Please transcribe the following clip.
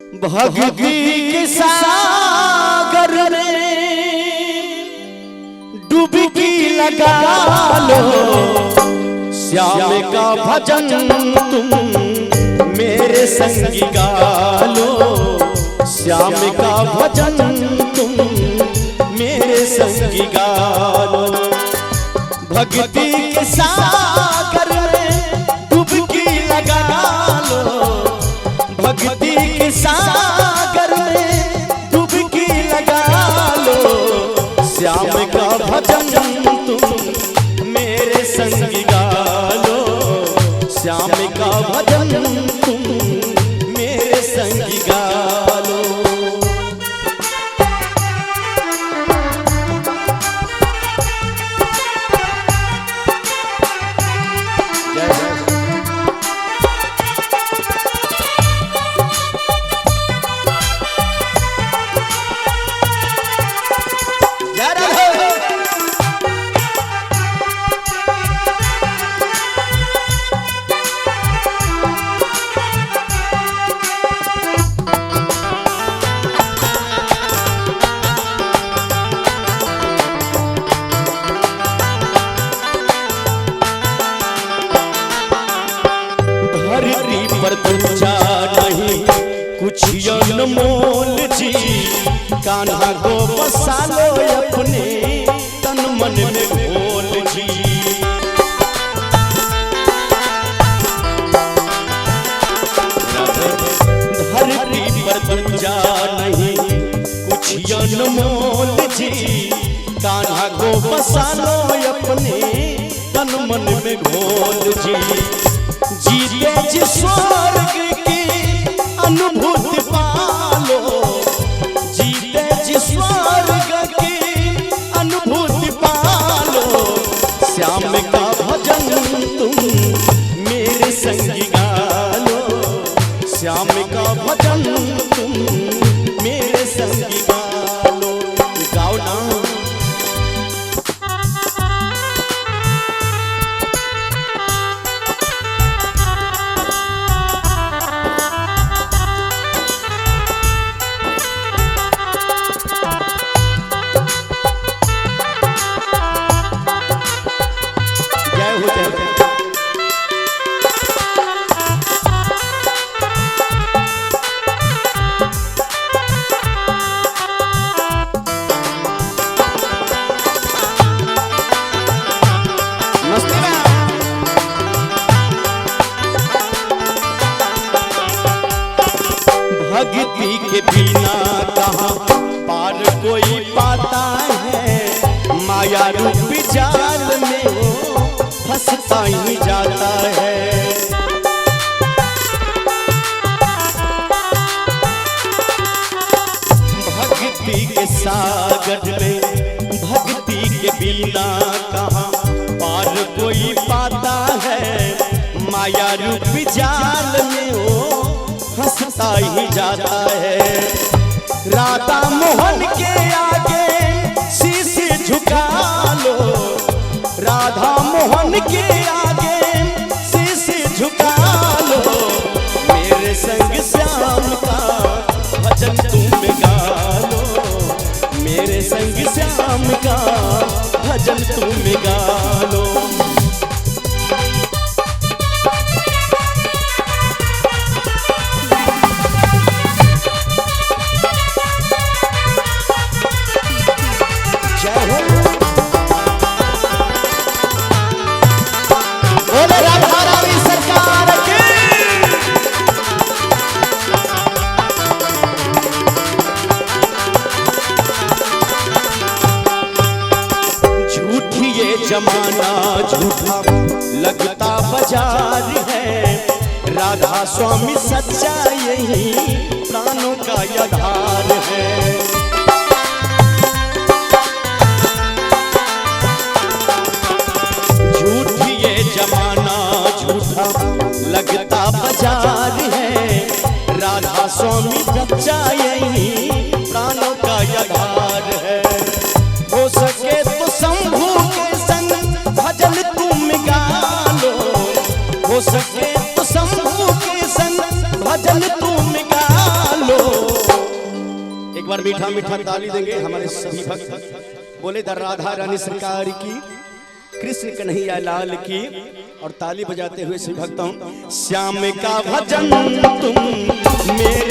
भक्ति के सागर में डुबकी लगा लो, श्याम का भजन तुम मेरे संगी गा लो, श्याम का भजन तुम मेरे संगी गा लो। भक्ति के सागर में डुबकी लगा लो, भक्ति के सागर में डुबकी लगा लो, श्याम का भजन तुम मेरे संगी गा लो, श्याम का भजन तुम मेरे संगी गा लो। धरती पर दूजा नहीं कुछ अनमोल जी, कान्हा को बसा लो अपने तन मन में घोल जी। धरती पर दूजा नहीं कुछ अनमोल जी, कान्हा को बसा लो अपने तन मन में घोल जी। जीते जी स्वर्ग की अनुभूति पालो, जीते जी स्वर्ग की अनुभूति पालो, श्याम का भजन तुम मेरे संगी गा लो, श्याम का भजन तुम मेरे संगी गा लो। गाओ ना भक्ति के बिना कहाँ पार कोई पाता है, माया रूपी जाल में वो फंसता ही जाता है। भक्ति के सागर में भक्ति के बिना कहाँ पार कोई पाता है, माया रूपी जाल में वो फंसता ही जाता है। राधा मोहन के आगे शीश झुका लो, राधा मोहन के आगे शीश झुका लो, मेरे संग श्याम का भजन तुम गा लो, मेरे संग श्याम का भजन तुम गा लो। जमाना झूठा लगता बाजार है, राधा स्वामी सच्चा यही प्राणों का आधार है। झूठ ये जमाना झूठा लगता बाजार है, राधा स्वामी सच्चा यही प्राणों का आधार है। हो सके तो शंभू के संग भजन तुम गा लो, हो सके तो शंभू के संग भजन तुम गा लो, एक बार मीठा मीठा ताली देंगे हमारे सभी भक्त। बोले द राधा रानी सरकार की, कृष्ण कन्हैया लाल की। और ताली बजाते हुए सभी भक्तों, श्याम का भजन तुम मेरे